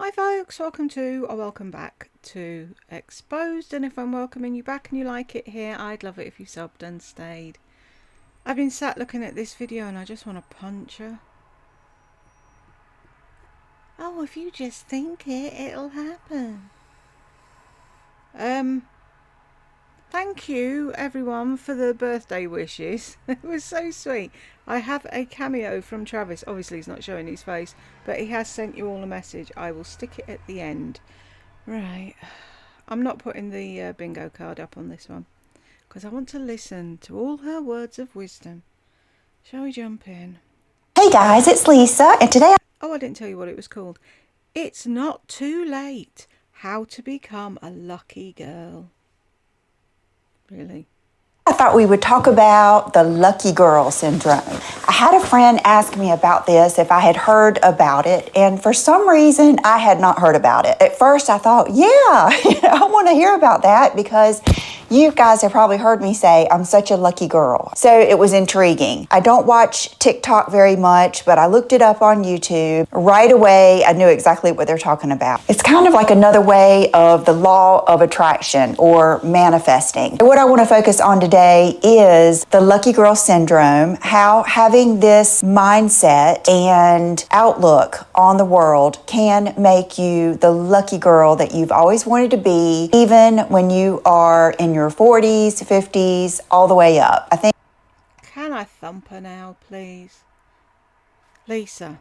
Hi folks, welcome back to Exposed, and if I'm welcoming you back and you like it here, I'd love it if you subbed and stayed. I've been sat looking at this video and I just want to punch her. Oh, if you just think it, it'll happen. Thank you everyone for the birthday wishes. It was so sweet. I have a cameo from Travis. Obviously he's not showing his face, but he has sent you all a message. I will stick it at the end. Right. I'm not putting the bingo card up on this one because I want to listen to all her words of wisdom. Shall we jump in? Hey guys, it's Lisa, and today Oh, I didn't tell you what it was called. It's Not Too Late. How to Become a Lucky Girl. Really? I thought we would talk about the lucky girl syndrome. I had a friend ask me about this, if I had heard about it, and for some reason I had not heard about it. At first I thought, yeah, I want to hear about that because you guys have probably heard me say I'm such a lucky girl. So it was intriguing. I don't watch TikTok very much, but I looked it up on YouTube. Right away, I knew exactly what they're talking about. It's kind of like another way of the law of attraction or manifesting. What I want to focus on today is the lucky girl syndrome, how having this mindset and outlook on the world can make you the lucky girl that you've always wanted to be, even when you are in your 40s, 50s, all the way up. I think. Can I thump her now, please? Lisa,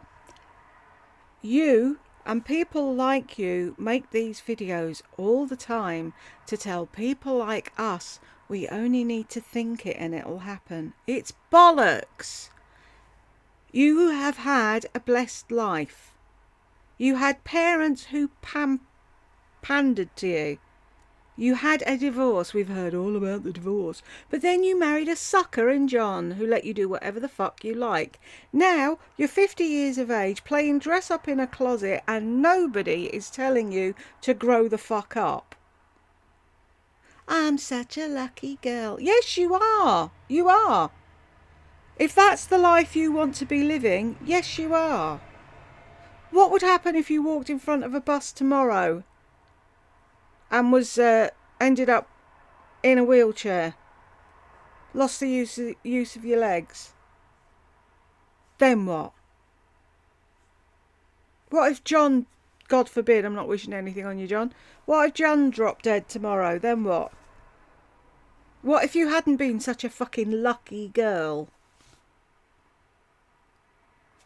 you and people like you make these videos all the time to tell people like us we only need to think it and it'll happen. It's bollocks. You have had a blessed life. You had parents who pandered to you. You had a divorce. We've heard all about the divorce. But then you married a sucker in John who let you do whatever the fuck you like. Now you're 50 years of age playing dress up in a closet and nobody is telling you to grow the fuck up. I'm such a lucky girl. Yes, you are. You are. If that's the life you want to be living, yes, you are. What would happen if you walked in front of a bus tomorrow and was ended up in a wheelchair, lost the use of your legs? Then what? What if John, God forbid, I'm not wishing anything on you, John. What if John dropped dead tomorrow? Then what? What if you hadn't been such a fucking lucky girl?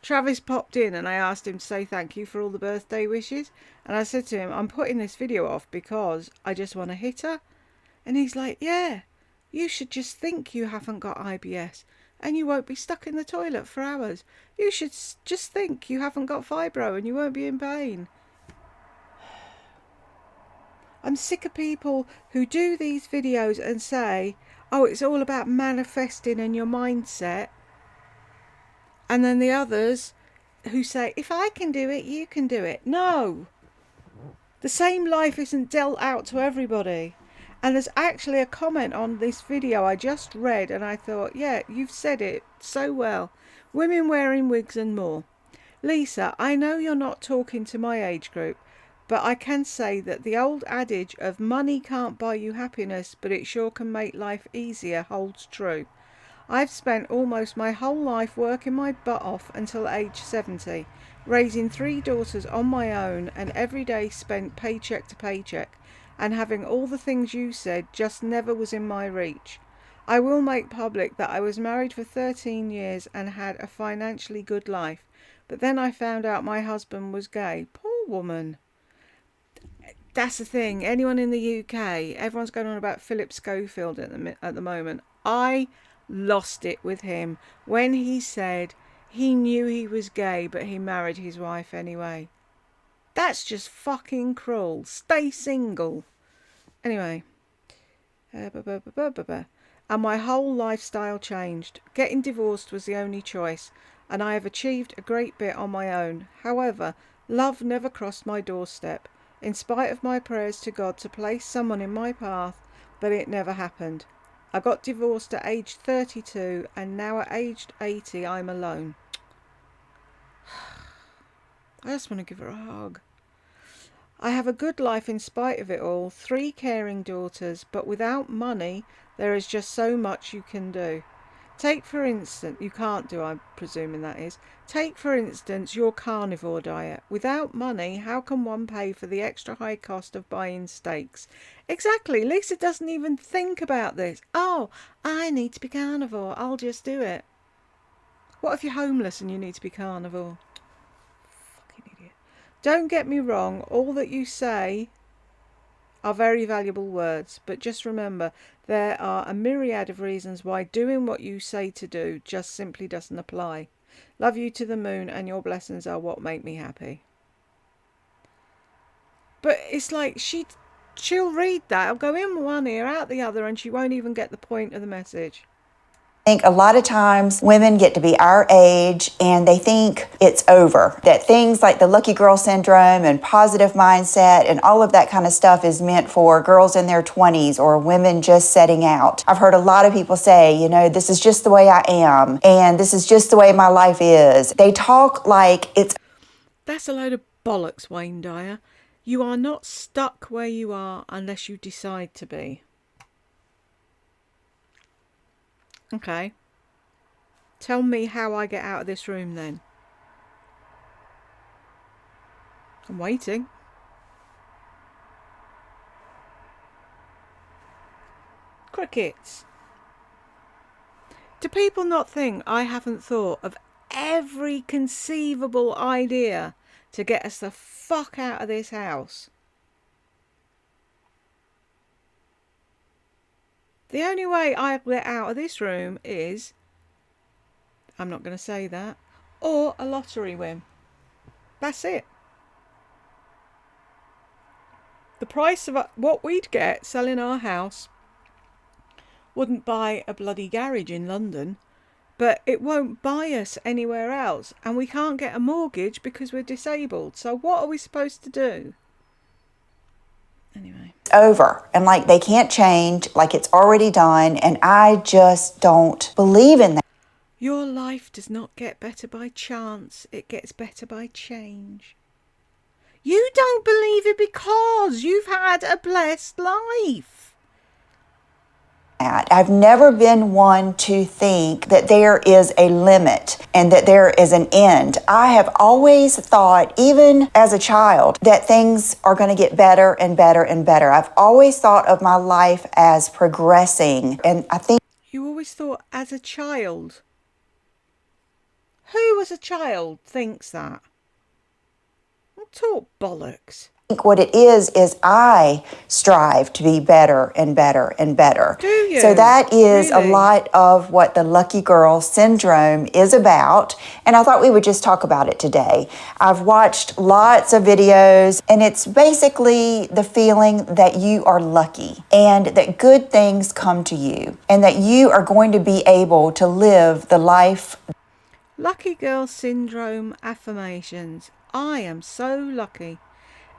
Travis popped in and I asked him to say thank you for all the birthday wishes. And I said to him, I'm putting this video off because I just want to hit her. And he's like, yeah, you should just think you haven't got IBS and you won't be stuck in the toilet for hours. You should just think you haven't got fibro and you won't be in pain. I'm sick of people who do these videos and say, oh, it's all about manifesting and your mindset. And then the others who say, if I can do it, you can do it. No. The same life isn't dealt out to everybody. And there's actually a comment on this video I just read and I thought, yeah, you've said it so well. Women wearing wigs and more. Lisa, I know you're not talking to my age group, but I can say that the old adage of money can't buy you happiness, but it sure can make life easier holds true. I've spent almost my whole life working my butt off until age 70, raising 3 daughters on my own and every day spent paycheck to paycheck, and having all the things you said just never was in my reach. I will make public that I was married for 13 years and had a financially good life, but then I found out my husband was gay. Poor woman. That's the thing. Anyone in the UK, everyone's going on about Philip Schofield at the moment. I lost it with him when he said he knew he was gay, but he married his wife anyway. That's just fucking cruel. Stay single. Anyway. And my whole lifestyle changed. Getting divorced was the only choice, and I have achieved a great bit on my own. However, love never crossed my doorstep, in spite of my prayers to God to place someone in my path, but it never happened. I got divorced at age 32, and now at age 80 I'm alone. I just want to give her a hug. I have a good life in spite of it all. 3 caring daughters, but without money, there is just so much you can do. Take for instance, you can't do, I'm presuming that is. Take for instance your carnivore diet. Without money, how can one pay for the extra high cost of buying steaks? Exactly, Lisa doesn't even think about this. Oh, I need to be carnivore, I'll just do it. What if you're homeless and you need to be carnivore? Fucking idiot. Don't get me wrong, all that you say are very valuable words, but just remember there are a myriad of reasons why doing what you say to do just simply doesn't apply. Love you to the moon, and your blessings are what make me happy. But it's like she'll read that, it'll go in one ear, out the other, and she won't even get the point of the message. I think a lot of times women get to be our age and they think it's over. That things like the lucky girl syndrome and positive mindset and all of that kind of stuff is meant for girls in their 20s or women just setting out. I've heard a lot of people say, you know, this is just the way I am and this is just the way my life is. They talk like it's... That's a load of bollocks, Wayne Dyer. You are not stuck where you are unless you decide to be. Okay. Tell me how I get out of this room then. I'm waiting. Crickets. Do people not think I haven't thought of every conceivable idea to get us the fuck out of this house? The only way I'll get out of this room is, I'm not going to say that, or a lottery win. That's it. The price of what we'd get selling our house wouldn't buy a bloody garage in London, but it won't buy us anywhere else, and we can't get a mortgage because we're disabled. So what are we supposed to do? Anyway. Over and like they can't change, like it's already done, and I just don't believe in that. Your life does not get better by chance, it gets better by change. You don't believe it because you've had a blessed life. I've never been one to think that there is a limit and that there is an end. I have always thought, even as a child, that things are going to get better and better and better. I've always thought of my life as progressing, and I think... You always thought as a child? Who as a child thinks that? Talk bollocks. What it is I strive to be better and better and better. Do you? So that is really? A lot of what the lucky girl syndrome is about, and I thought we would just talk about it today. I've watched lots of videos, and it's basically the feeling that you are lucky and that good things come to you and that you are going to be able to live the life. Lucky girl syndrome affirmations. I am so lucky.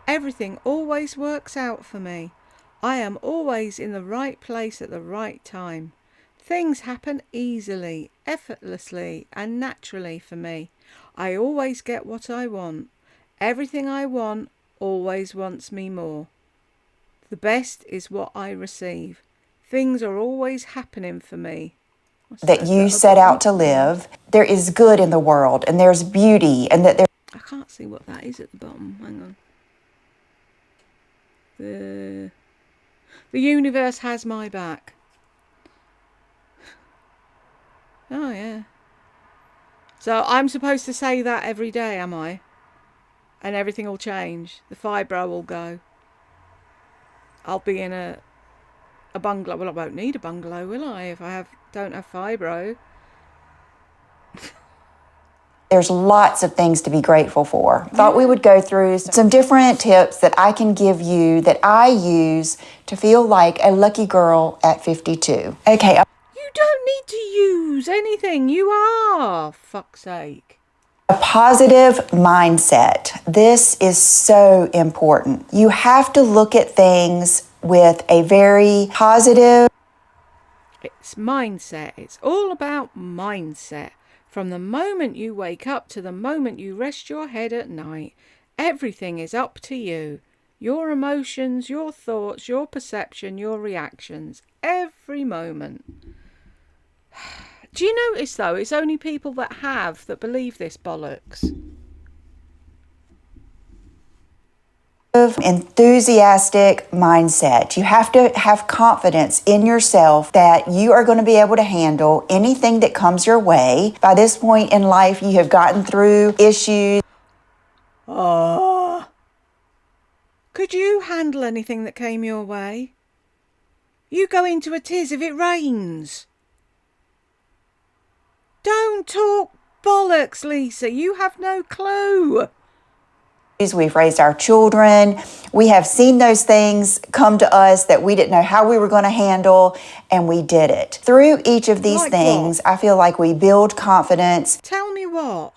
Everything always works out for me. I am always in the right place at the right time. Things happen easily, effortlessly, and naturally for me. I always get what I want. Everything I want always wants me more. The best is what I receive. Things are always happening for me. That you set out to live. There is good in the world, and there's beauty, and that there... I can't see what that is at the bottom. Hang on. The universe has my back. Oh, yeah. So I'm supposed to say that every day, am I? And everything will change. The fibro will go. I'll be in a bungalow. Well, I won't need a bungalow, will I, if I don't have fibro? There's lots of things to be grateful for. Thought we would go through some different tips that I can give you that I use to feel like a lucky girl at 52. Okay. You don't need to use anything. You are. Fuck's sake. A positive mindset. This is so important. You have to look at things with a very positive... It's mindset. It's all about mindset. From the moment you wake up to the moment you rest your head at night, everything is up to you. your emotions, your thoughts, your perception, your reactions, every moment. Do you notice, though, it's only people that believe this bollocks? Enthusiastic mindset. You have to have confidence in yourself that you are going to be able to handle anything that comes your way. By this point in life, you have gotten through issues. Oh, could you handle anything that came your way? You go into a tiz if it rains. Don't talk bollocks, Lisa. You have no clue. We've raised our children. We have seen those things come to us that we didn't know how we were going to handle, and we did it. Through each of these things, I feel like we build confidence. Tell me what?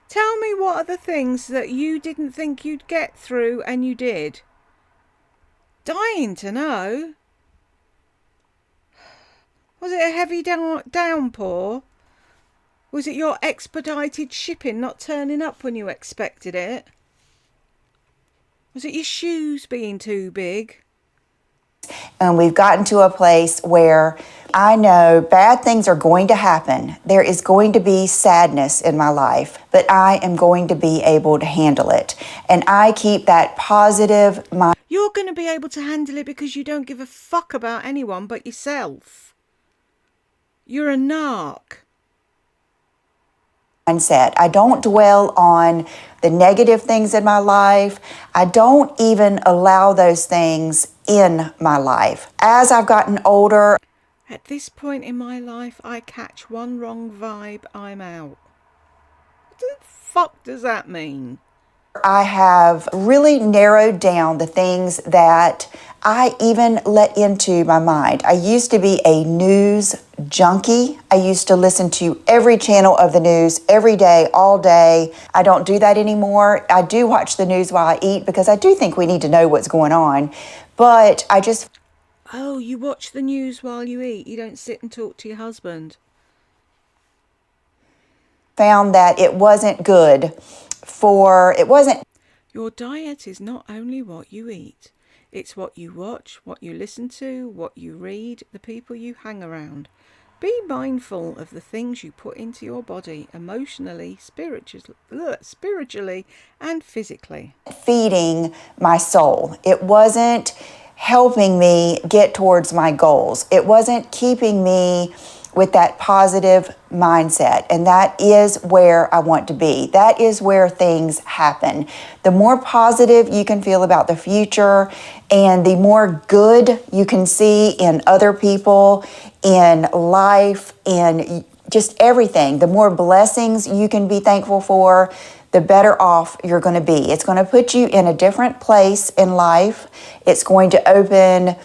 Tell me what are the things that you didn't think you'd get through and you did? Dying to know. Was it a heavy downpour? Was it your expedited shipping not turning up when you expected it? Was it your shoes being too big? And we've gotten to a place where I know bad things are going to happen. There is going to be sadness in my life, but I am going to be able to handle it. And I keep that positive mind. You're going to be able to handle it because you don't give a fuck about anyone but yourself. You're a narc. Mindset. I don't dwell on the negative things in my life. I don't even allow those things in my life. As I've gotten older, at this point in my life, I catch one wrong vibe, I'm out. What the fuck does that mean? I have really narrowed down the things that I even let into my mind. I used to be a news junkie. I used to listen to every channel of the news every day, all day. I don't do that anymore. I do watch the news while I eat because I do think we need to know what's going on. But I just... Oh, you watch the news while you eat? You don't sit and talk to your husband? Found that it wasn't good for... It wasn't... Your diet is not only what you eat. It's what you watch, what you listen to, what you read, the people you hang around. Be mindful of the things you put into your body, emotionally, spiritually, and physically. Feeding my soul. It wasn't helping me get towards my goals. It wasn't keeping me with that positive mindset. And that is where I want to be. That is where things happen. The more positive you can feel about the future and the more good you can see in other people, in life, in just everything, the more blessings you can be thankful for, the better off you're going to be. It's going to put you in a different place in life. It's going to open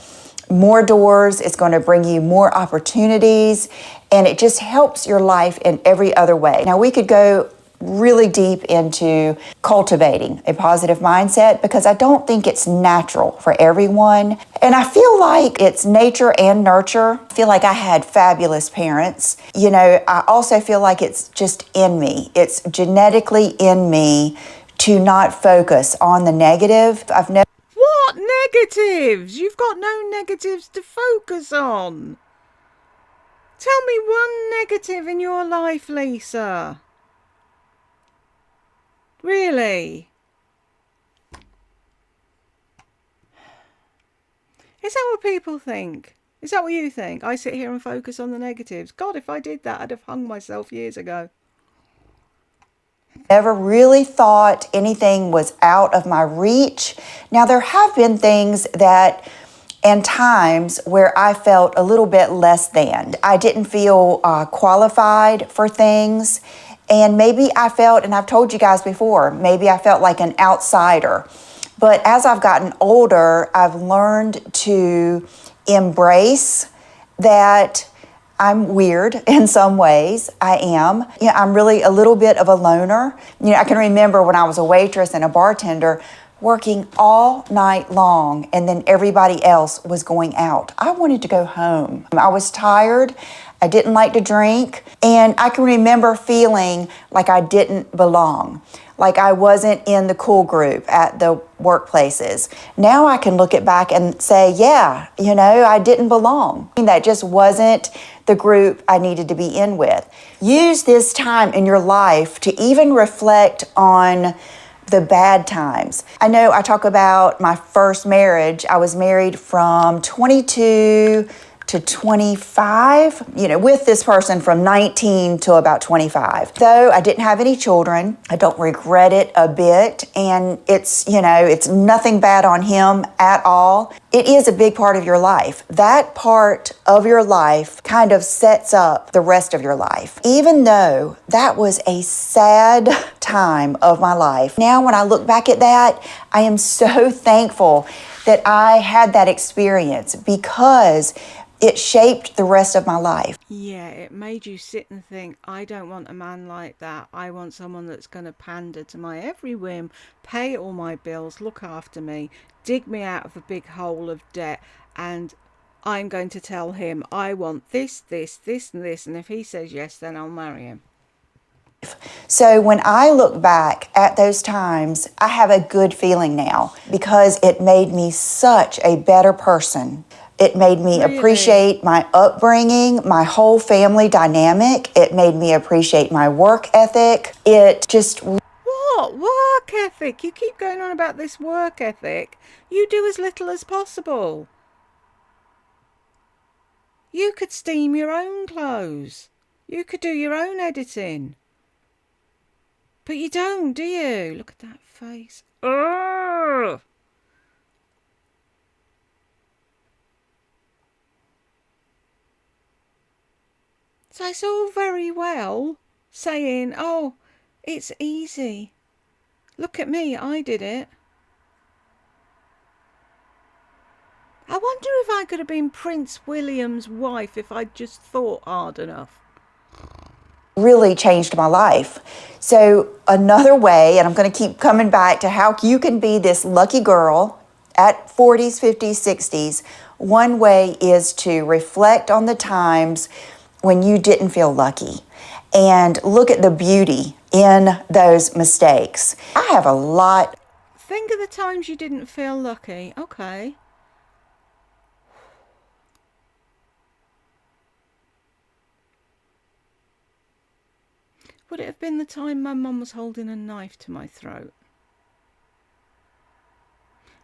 more doors. It's going to bring you more opportunities, and it just helps your life in every other way. Now, we could go really deep into cultivating a positive mindset because I don't think it's natural for everyone. And I feel like it's nature and nurture. I feel like I had fabulous parents. You know, I also feel like it's just in me. It's genetically in me to not focus on the negative. I've never... What negatives? You've got no negatives to focus on. Tell me one negative in your life, Lisa. Really? Is that what people think? Is that what you think? I sit here and focus on the negatives. God, if I did that, I'd have hung myself years ago. Never really thought anything was out of my reach. Now, there have been things that, and times where I felt a little bit less than. I didn't feel qualified for things. And maybe I felt, and I've told you guys before, maybe I felt like an outsider. But as I've gotten older, I've learned to embrace that I'm weird in some ways. I am. You know, I'm really a little bit of a loner. You know, I can remember when I was a waitress and a bartender working all night long, and then everybody else was going out. I wanted to go home. I was tired. I didn't like to drink, and I can remember feeling like I didn't belong, like I wasn't in the cool group at the workplaces. Now I can look it back and say, yeah, I didn't belong. That just wasn't the group I needed to be in with. Use this time in your life to even reflect on the bad times. I know I talk about my first marriage. I was married from 22 to 25, with this person from 19 to about 25. Though I didn't have any children, I don't regret it a bit. And it's nothing bad on him at all. It is a big part of your life. That part of your life kind of sets up the rest of your life. Even though that was a sad time of my life, now when I look back at that, I am so thankful that I had that experience because it shaped the rest of my life. Yeah, it made you sit and think, I don't want a man like that. I want someone that's going to pander to my every whim, pay all my bills, look after me, dig me out of a big hole of debt, and I'm going to tell him I want this, this, this, and this, and if he says yes, then I'll marry him. So when I look back at those times, I have a good feeling now because it made me such a better person. It made me appreciate my upbringing, my whole family dynamic. It made me appreciate my work ethic. It just... What? Work ethic? You keep going on about this work ethic. You do as little as possible. You could steam your own clothes. You could do your own editing. But you don't, do you? Look at that face. Ugh. So it's all very well saying, oh, it's easy. Look at me, I did it. I wonder if I could have been Prince William's wife if I'd just thought hard enough. Really changed my life. So another way, and I'm going to keep coming back to how you can be this lucky girl at 40s, 50s, 60s. One way is to reflect on the times when you didn't feel lucky and look at the beauty in those mistakes. I have a lot. Think of the times you didn't feel lucky. Okay. Would it have been the time my mum was holding a knife to my throat?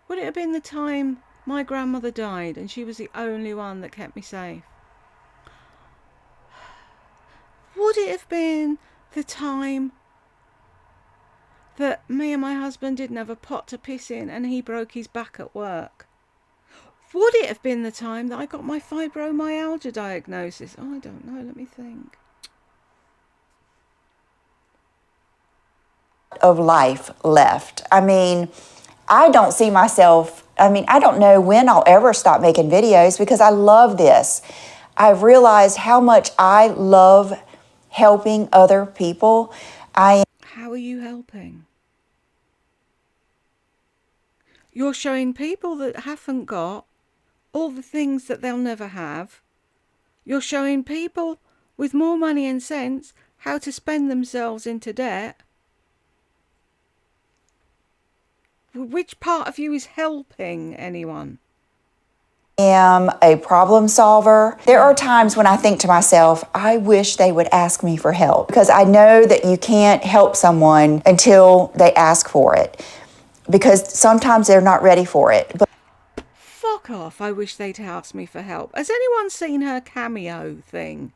Would it have been the time my grandmother died and she was the only one that kept me safe? Would it have been the time that me and my husband didn't have a pot to piss in and he broke his back at work? Would it have been the time that I got my fibromyalgia diagnosis? Oh, I don't know, let me think. Of life left. I don't see myself, I don't know when I'll ever stop making videos because I love this. I've realized how much I love helping other people. How are you helping? You're showing people that haven't got all the things that they'll never have. You're showing people with more money and sense how to spend themselves into debt. Which part of you is helping anyone? Am a problem solver. There are times when I think to myself, I wish they would ask me for help because I know that you can't help someone until they ask for it because sometimes they're not ready for it. But fuck off, I wish they'd ask me for help. Has anyone seen her cameo thing?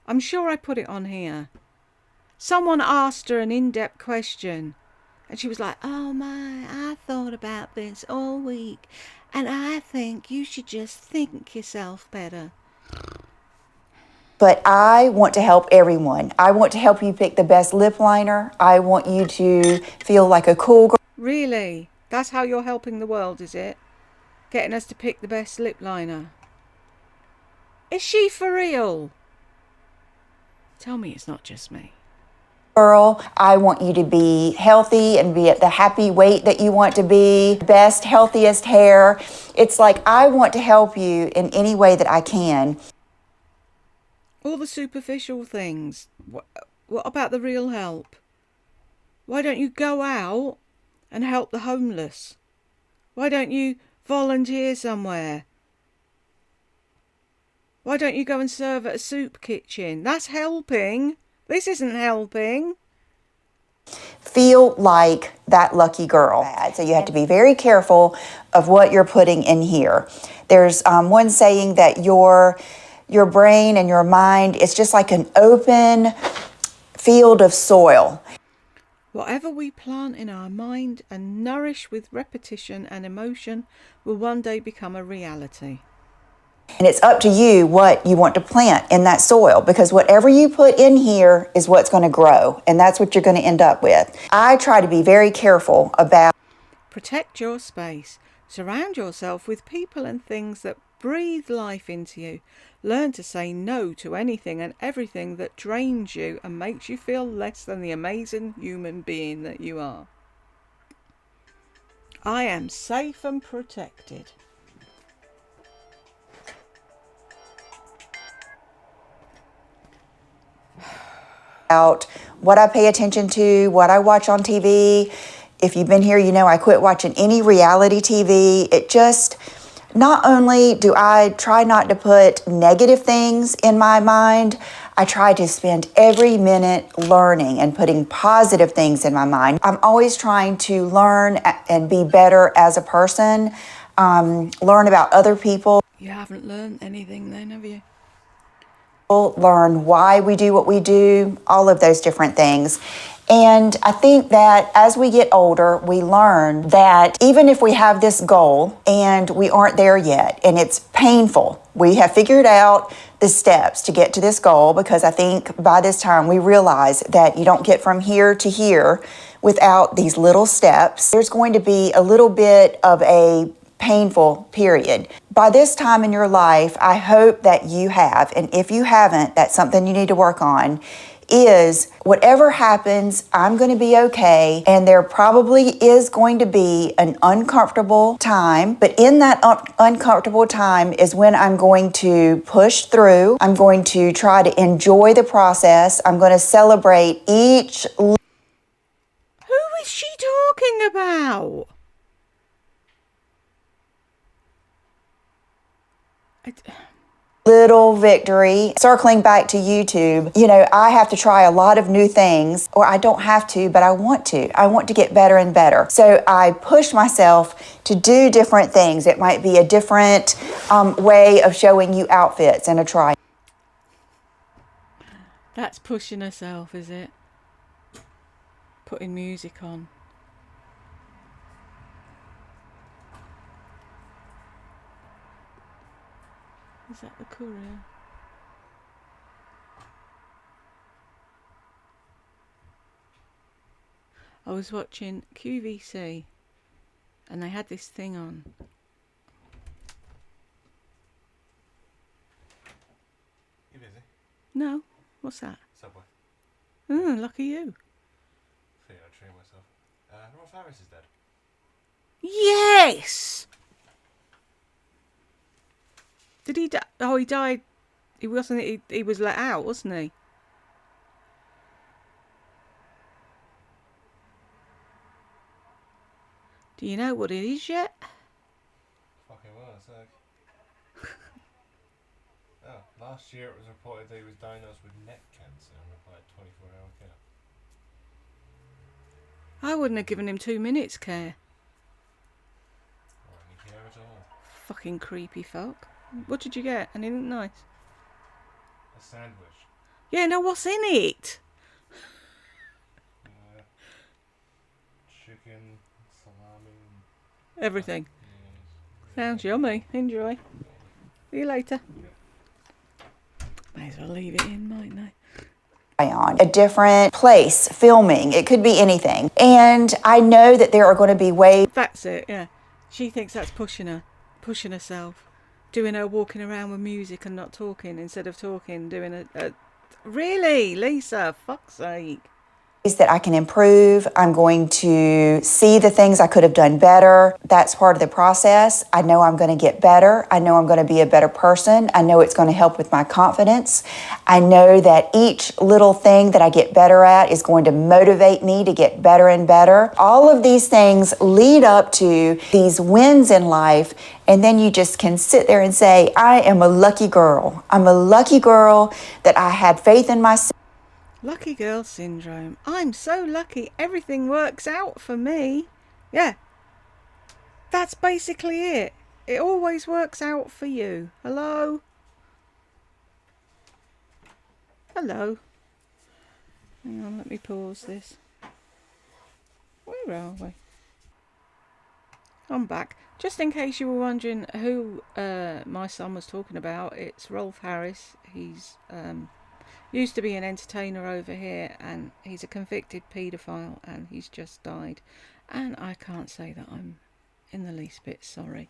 I'm sure I put it on here. Someone asked her an in-depth question and she was like, oh my, I thought about this all week and I think you should just think yourself better. But I want to help everyone. I want to help you pick the best lip liner. I want you to feel like a cool girl. Really? That's how you're helping the world, is it? Getting us to pick the best lip liner. Is she for real? Tell me it's not just me. Girl, I want you to be healthy and be at the happy weight that you want to be, best, healthiest hair. It's like I want to help you in any way that I can. All the superficial things. What about the real help? Why don't you go out and help the homeless? Why don't you volunteer somewhere? Why don't you go and serve at a soup kitchen? That's helping. This isn't helping. Feel like that lucky girl. So you have to be very careful of what you're putting in here. There's one saying that your brain and your mind is just like an open field of soil. Whatever we plant in our mind and nourish with repetition and emotion will one day become a reality. And it's up to you what you want to plant in that soil, because whatever you put in here is what's going to grow, and that's what you're going to end up with. I try to be very careful about protect your space. Surround yourself with people and things that breathe life into you. Learn to say no to anything and everything that drains you and makes you feel less than the amazing human being that you are. I am safe and protected. About what I pay attention to, what I watch on TV. If you've been here, you know I quit watching any reality TV. It just, not only do I try not to put negative things in my mind, I try to spend every minute learning and putting positive things in my mind. I'm always trying to learn and be better as a person, learn about other people. You haven't learned anything then, have you? Learn why we do what we do, all of those different things. And I think that as we get older, we learn that even if we have this goal and we aren't there yet, and it's painful, we have figured out the steps to get to this goal, because I think by this time we realize that you don't get from here to here without these little steps. There's going to be a little bit of a painful period. By this time in your life, I hope that you have, and if you haven't, that's something you need to work on, is whatever happens, I'm going to be okay, and there probably is going to be an uncomfortable time, but in that uncomfortable time is when I'm going to push through. I'm going to try to enjoy the process. I'm going to celebrate each... Who is she talking about? Little victory. Circling back to YouTube, you know, I have to try a lot of new things, or I don't have to, but I want to. I want to get better and better. So I push myself to do different things. It might be a different way of showing you outfits and a try. That's pushing herself, is it? Putting music on. Is that the courier? I was watching QVC and they had this thing on. You busy? No, what's that? Subway. Lucky you. I think I'd treat myself. Rolf Harris is dead. Yes! Did he die? Oh, he died. He wasn't. He was let out, wasn't he? Do you know what it is yet? Fucking well, it's like... Oh, last year it was reported that he was diagnosed with neck cancer and required 24-hour care. I wouldn't have given him 2 minutes care. Or any care at all. Fucking creepy fuck. What did you get? Anything nice? A sandwich. Yeah, no, what's in it? Chicken, salami. Everything. Yes. Sounds yummy. Enjoy. See you later. May as well leave it in, mightn't I? On a different place, filming. It could be anything. And I know that there are going to be ways. That's it, yeah. She thinks that's pushing herself. Doing her walking around with music and not talking, instead of talking, doing a... Really, Lisa? Fuck's sake. that I can improve. I'm going to see the things I could have done better. That's part of the process. I know I'm going to get better. I know I'm going to be a better person. I know it's going to help with my confidence. I know that each little thing that I get better at is going to motivate me to get better and better. All of these things lead up to these wins in life, and then you just can sit there and say, I am a lucky girl. I'm a lucky girl that I had faith in myself. Lucky girl syndrome. I'm so lucky. Everything works out for me. Yeah. That's basically it. It always works out for you. Hello? Hello. Hang on, let me pause this. Where are we? I'm back. Just in case you were wondering who my son was talking about, it's Rolf Harris. He's used to be an entertainer over here, and he's a convicted paedophile, and he's just died. And I can't say that I'm in the least bit sorry.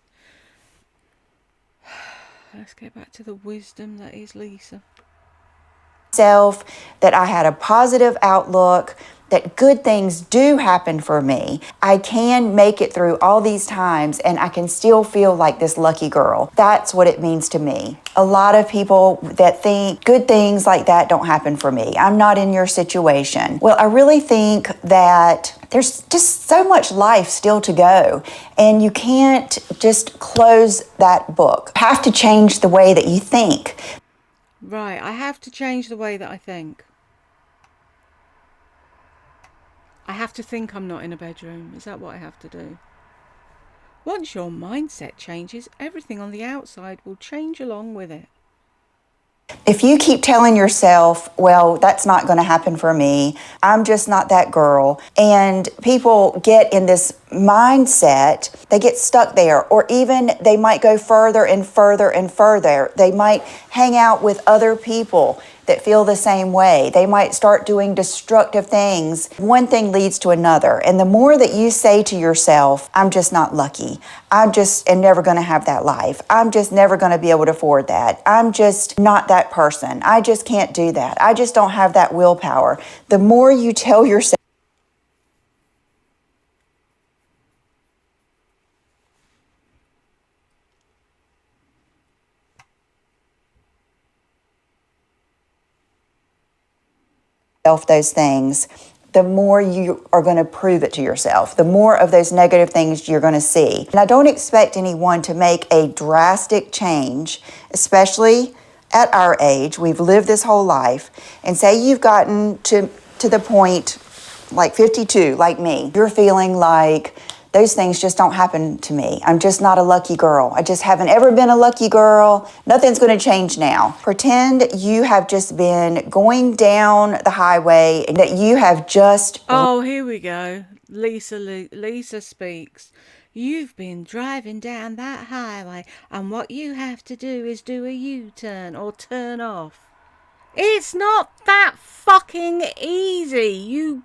Let's get back to the wisdom that is Lisa. That I had a positive outlook, that good things do happen for me. I can make it through all these times and I can still feel like this lucky girl. That's what it means to me. A lot of people that think good things like that don't happen for me. I'm not in your situation. Well, I really think that there's just so much life still to go, and you can't just close that book. You have to change the way that you think. Right, I have to change the way that I think. I have to think I'm not in a bedroom. Is that what I have to do? Once your mindset changes, everything on the outside will change along with it. If you keep telling yourself, well, that's not going to happen for me, I'm just not that girl, and people get in this mindset, they get stuck there, or even they might go further and further and further. They might hang out with other people that feel the same way. They might start doing destructive things. One thing leads to another. And the more that you say to yourself, I'm just not lucky. I just am never going to have that life. I'm just never going to be able to afford that. I'm just not that person. I just can't do that. I just don't have that willpower. The more you tell yourself those things, the more you are going to prove it to yourself, the more of those negative things you're going to see. And I don't expect anyone to make a drastic change, especially at our age. We've lived this whole life, and say you've gotten to the point like 52, like me. You're feeling like those things just don't happen to me. I'm just not a lucky girl. I just haven't ever been a lucky girl. Nothing's going to change now. Pretend you have just been going down the highway and that you have just... Oh, here we go. Lisa speaks. You've been driving down that highway, and what you have to do is do a U-turn or turn off. It's not that fucking easy. You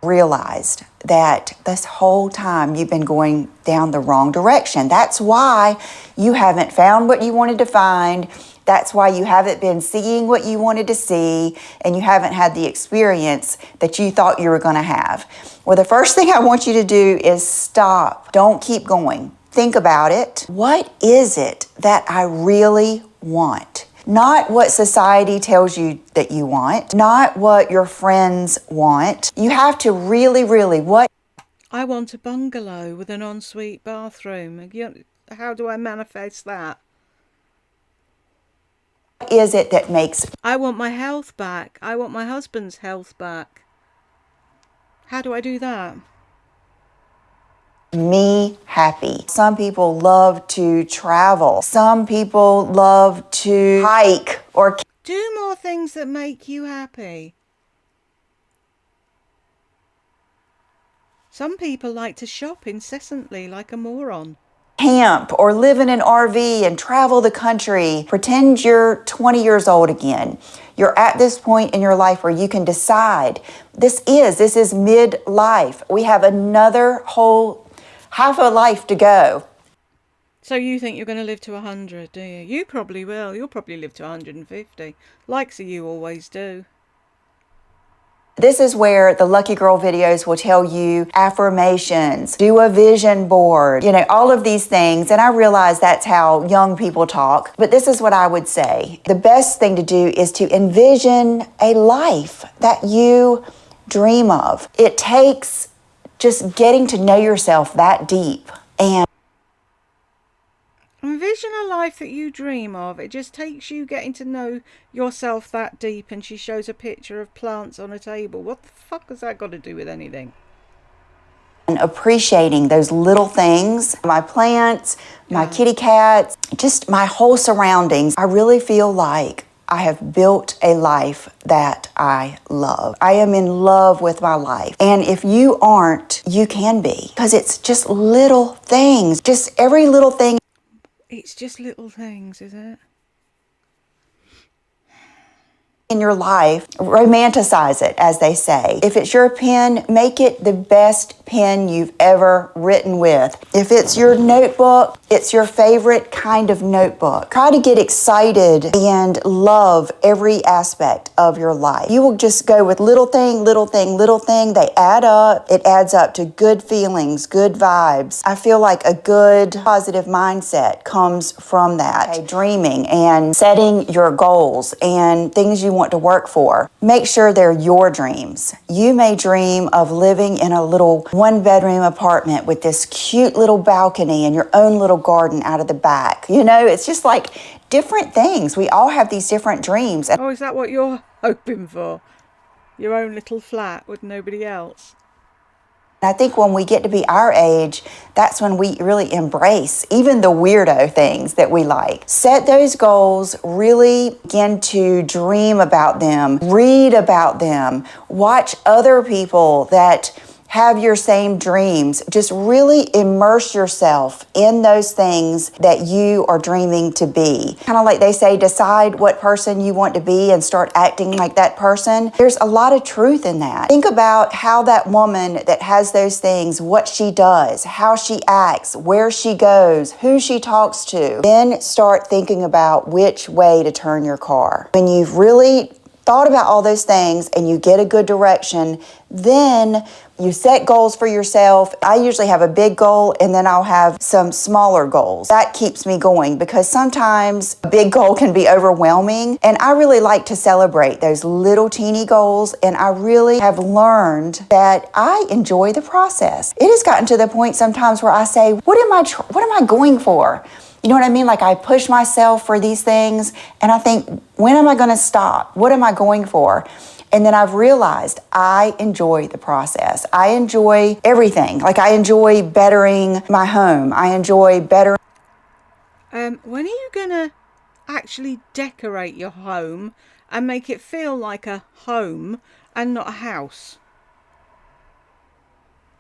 realized that this whole time you've been going down the wrong direction. That's why you haven't found what you wanted to find. That's why you haven't been seeing what you wanted to see, and you haven't had the experience that you thought you were going to have. Well, the first thing I want you to do is stop. Don't keep going. Think about it. What is it that I really want? Not what society tells you that you want, not what your friends want. You have to really, what? I want a bungalow with an ensuite bathroom. How do I manifest that? What is it that makes... I want my health back. I want my husband's health back. How do I do that? Me happy. Some people love to travel. Some people love to hike or... Do more things that make you happy. Some people like to shop incessantly like a moron. Camp or live in an RV and travel the country. Pretend you're 20 years old again. You're at this point in your life where you can decide, this is midlife. We have another whole half a life to go. So you think you're going to live to 100, do you? You probably will. You'll probably live to 150. Likes of you always do. This is where the Lucky Girl videos will tell you affirmations, do a vision board, all of these things. And I realize that's how young people talk, but this is what I would say. The best thing to do is to envision a life that you dream of. It takes just getting to know yourself that deep. And envision a life that you dream of. It just takes you getting to know yourself that deep. And she shows a picture of plants on a table. What the fuck has that got to do with anything? And appreciating those little things, my plants, my kitty cats, just my whole surroundings. I really feel like I have built a life that I love. I am in love with my life. And if you aren't, you can be. Because it's just little things, just every little thing. It's just little things, is it? In your life, romanticize it, as they say. If it's your pen, make it the best pen you've ever written with. If it's your notebook, it's your favorite kind of notebook. Try to get excited and love every aspect of your life. You will just go with little thing, little thing, little thing. They add up. It adds up to good feelings, good vibes. I feel like a good, positive mindset comes from that. Okay, dreaming and setting your goals and things you want to work for. Make sure they're your dreams. You may dream of living in a little one-bedroom apartment with this cute little balcony and your own little garden out of the back. It's just like different things. We all have these different dreams. Oh, is that what you're hoping for? Your own little flat with nobody else? I think when we get to be our age, that's when we really embrace even the weirdo things that we like. Set those goals, really begin to dream about them, read about them, watch other people that have your same dreams. Just really immerse yourself in those things that you are dreaming to be. Kind of like they say, decide what person you want to be and start acting like that person. There's a lot of truth in that. Think about how that woman that has those things, what she does, how she acts, where she goes, who she talks to. Then start thinking about which way to turn your car. When you've really thought about all those things and you get a good direction, then you set goals for yourself. I usually have a big goal and then I'll have some smaller goals. That keeps me going because sometimes a big goal can be overwhelming, and I really like to celebrate those little teeny goals, and I really have learned that I enjoy the process. It has gotten to the point sometimes where I say, what am I going for? You know what I mean? Like I push myself for these things and I think, when am I going to stop? What am I going for? And then I've realized I enjoy the process. I enjoy everything. Like I enjoy bettering my home. I enjoy bettering. When are you going to actually decorate your home and make it feel like a home and not a house?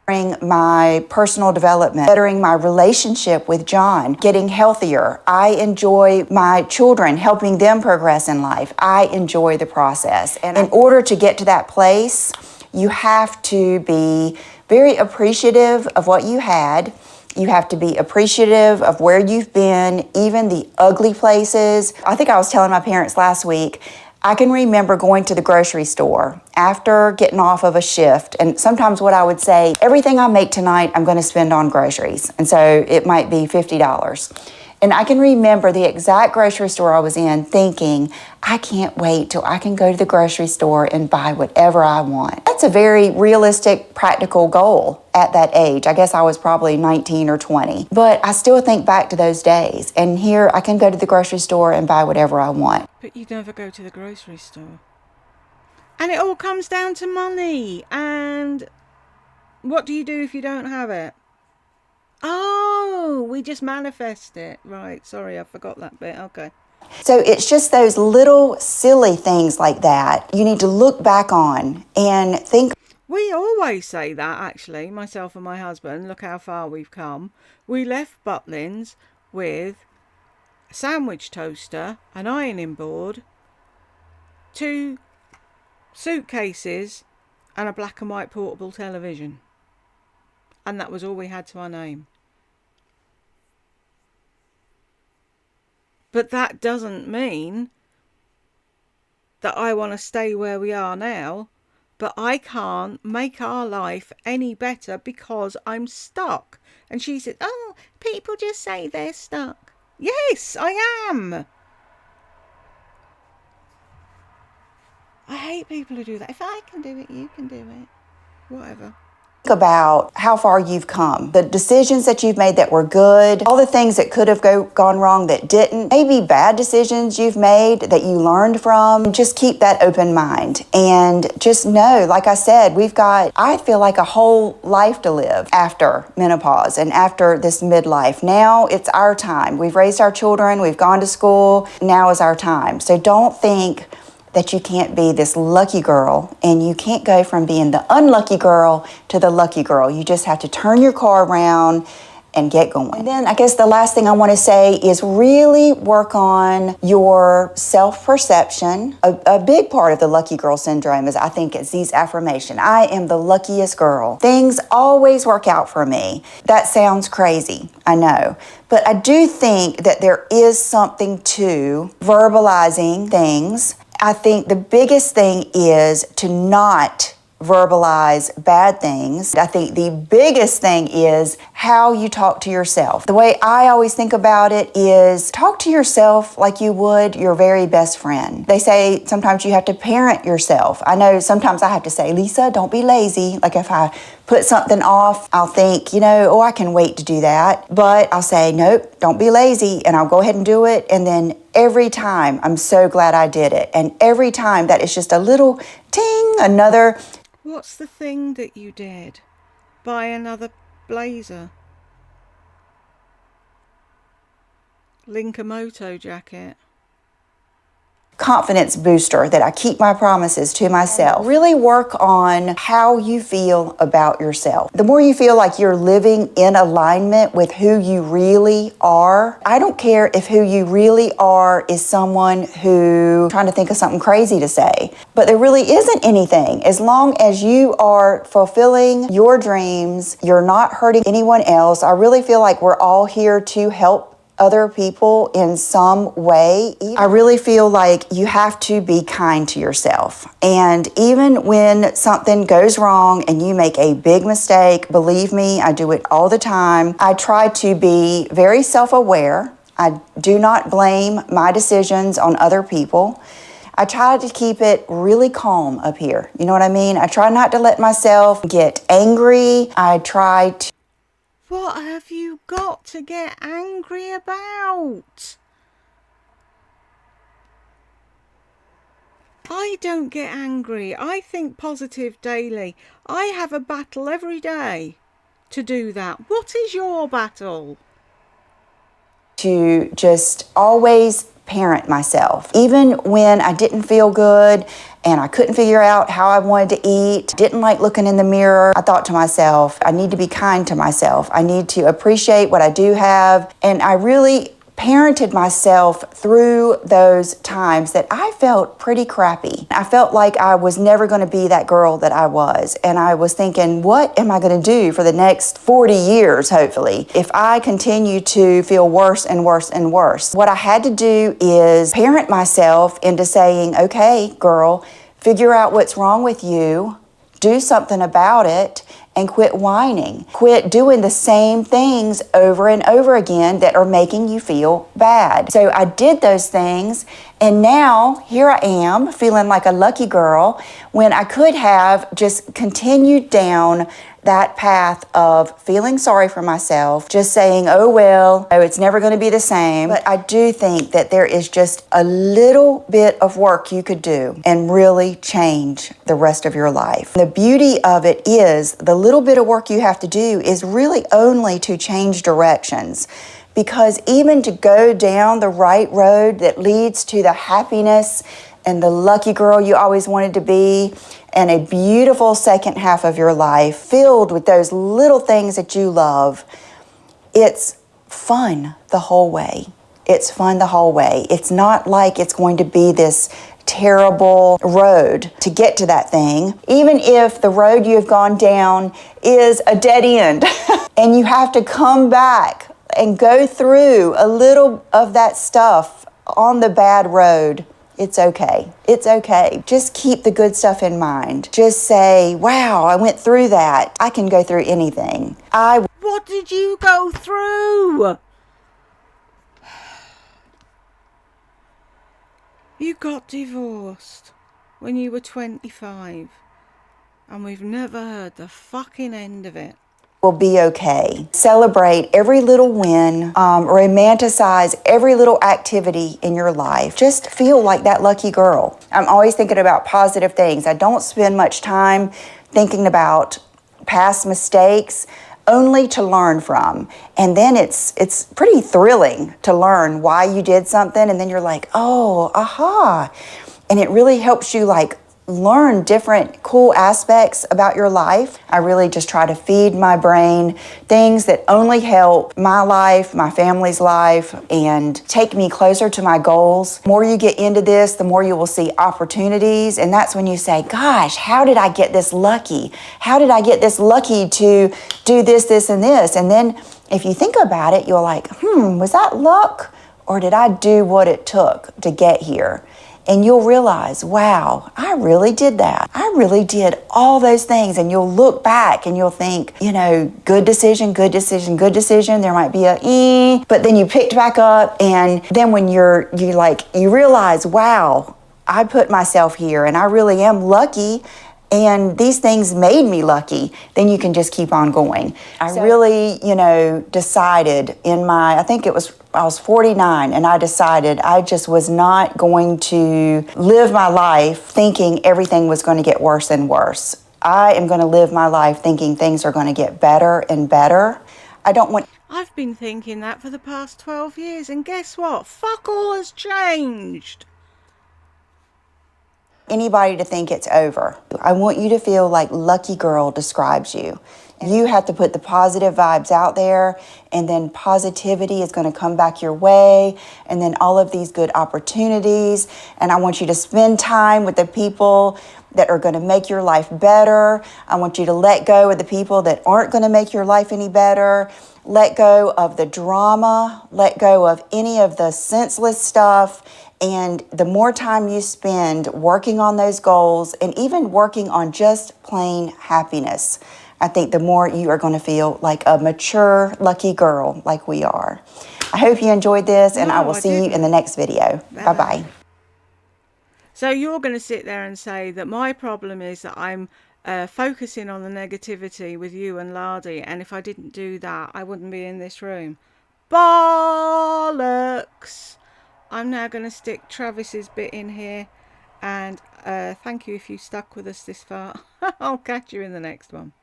My personal development, bettering my relationship with John, getting healthier. I enjoy my children, helping them progress in life. I enjoy the process. And in order to get to that place, you have to be very appreciative of what you had. You have to be appreciative of where you've been, even the ugly places. I think I was telling my parents last week, I can remember going to the grocery store after getting off of a shift, and sometimes what I would say, everything I make tonight, I'm going to spend on groceries. And so it might be $50. And I can remember the exact grocery store I was in thinking, I can't wait till I can go to the grocery store and buy whatever I want. That's a very realistic, practical goal at that age. I guess I was probably 19 or 20. But I still think back to those days. And here I can go to the grocery store and buy whatever I want. But you never go to the grocery store. And it all comes down to money. And what do you do if you don't have it? Oh, we just manifest it. Right, sorry, I forgot that bit. Okay. So it's just those little silly things like that you need to look back on and think. We always say that, actually, myself and my husband. Look how far we've come. We left Butlins with a sandwich toaster, an ironing board, 2 suitcases, and a black and white portable television. And that was all we had to our name. But that doesn't mean that I want to stay where we are now. but I can't make our life any better because I'm stuck. And she said, oh, people just say they're stuck. Yes, I am. I hate people who do that. If I can do it, you can do it. Whatever. About how far you've come, the decisions that you've made that were good, all the things that could have gone wrong that didn't, maybe bad decisions you've made that you learned from. Just keep that open mind and just know, like I said, I feel like a whole life to live after menopause and after this midlife. Now it's our time. We've raised our children, we've gone to school, now is our time. So don't think that you can't be this lucky girl, and you can't go from being the unlucky girl to the lucky girl. You just have to turn your car around and get going. And then I guess the last thing I want to say is really work on your self-perception. A big part of the lucky girl syndrome is, I think, it's these affirmations. I am the luckiest girl. Things always work out for me. That sounds crazy, I know. But I do think that there is something to verbalizing things. I think the biggest thing is to not verbalize bad things. I think the biggest thing is how you talk to yourself. The way I always think about it is talk to yourself like you would your very best friend. They say sometimes you have to parent yourself. I know sometimes I have to say, Lisa, don't be lazy. Like if I put something off, I'll think, oh, I can wait to do that. But I'll say, nope, don't be lazy. And I'll go ahead and do it. And then every time, I'm so glad I did it. And every time that is just a little ting, another. What's the thing that you did? Buy another blazer? Linkamoto jacket? Confidence booster that I keep my promises to myself. Really work on how you feel about yourself. The more you feel like you're living in alignment with who you really are, I don't care if who you really are is someone who trying to think of something crazy to say, but there really isn't anything. As long as you are fulfilling your dreams, you're not hurting anyone else. I really feel like we're all here to help other people in some way. I really feel like you have to be kind to yourself. And even when something goes wrong and you make a big mistake, believe me, I do it all the time. I try to be very self-aware. I do not blame my decisions on other people. I try to keep it really calm up here. You know what I mean? I try not to let myself get angry. I try to. What have you got to get angry about? I don't get angry. I think positive daily. I have a battle every day to do that. What is your battle? To just always parent myself. Even when I didn't feel good and I couldn't figure out how I wanted to eat, didn't like looking in the mirror, I thought to myself, I need to be kind to myself. I need to appreciate what I do have. And I really parented myself through those times that I felt pretty crappy. I felt like I was never going to be that girl that I was. And I was thinking, what am I going to do for the next 40 years, hopefully, if I continue to feel worse and worse and worse? What I had to do is parent myself into saying, okay, girl, figure out what's wrong with you, do something about it, and quit whining. Quit doing the same things over and over again that are making you feel bad. So I did those things, and now here I am feeling like a lucky girl when I could have just continued down that path of feeling sorry for myself, just saying, oh well, oh, it's never going to be the same. But I do think that there is just a little bit of work you could do and really change the rest of your life. The beauty of it is the little bit of work you have to do is really only to change directions. Because even to go down the right road that leads to the happiness and the lucky girl you always wanted to be, and a beautiful second half of your life filled with those little things that you love, it's fun the whole way. It's fun the whole way. It's not like it's going to be this terrible road to get to that thing. Even if the road you have gone down is a dead end and you have to come back and go through a little of that stuff on the bad road, It's okay. It's okay. Just keep the good stuff in mind. Just say, wow, I went through that. I can go through anything. What did you go through? You got divorced when you were 25. And we've never heard the fucking end of it. Will be okay. Celebrate every little win, romanticize every little activity in your life. Just feel like that lucky girl. I'm always thinking about positive things. I don't spend much time thinking about past mistakes, only to learn from. And then it's pretty thrilling to learn why you did something, and then you're like, oh, aha. And it really helps you like learn different cool aspects about your life. I really just try to feed my brain things that only help my life, my family's life, and take me closer to my goals. The more you get into this, the more you will see opportunities. And that's when you say, gosh, how did I get this lucky? How did I get this lucky to do this, this, and this? And then if you think about it, you're like, was that luck? Or did I do what it took to get here? And you'll realize, wow, I really did that. I really did all those things. And you'll look back and you'll think, good decision, good decision, good decision. There might be but then you picked back up. And then when you realize, wow, I put myself here and I really am lucky. And these things made me lucky, then you can just keep on going. I really, decided I was 49, and I decided I just was not going to live my life thinking everything was going to get worse and worse. I am going to live my life thinking things are going to get better and better. I've been thinking that for the past 12 years, and guess what? Fuck all has changed. Anybody to think it's over. I want you to feel like Lucky Girl describes you. You have to put the positive vibes out there, and then positivity is going to come back your way, and then all of these good opportunities. And I want you to spend time with the people that are going to make your life better. I want you to let go of the people that aren't going to make your life any better. Let go of the drama. Let go of any of the senseless stuff. And the more time you spend working on those goals and even working on just plain happiness, I think the more you are going to feel like a mature, lucky girl like we are. I hope you enjoyed this, and I will see you in the next video. Bye-bye. So you're going to sit there and say that my problem is that I'm focusing on the negativity with you and Lardy, and if I didn't do that, I wouldn't be in this room. Bollocks! I'm now going to stick Travis's bit in here, and thank you if you stuck with us this far. I'll catch you in the next one.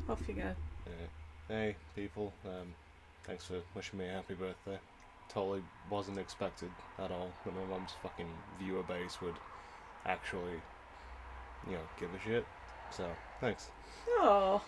Off you go. Hey, people. Thanks for wishing me a happy birthday. Totally wasn't expected at all that my mum's fucking viewer base would actually, give a shit. So, thanks. Oh.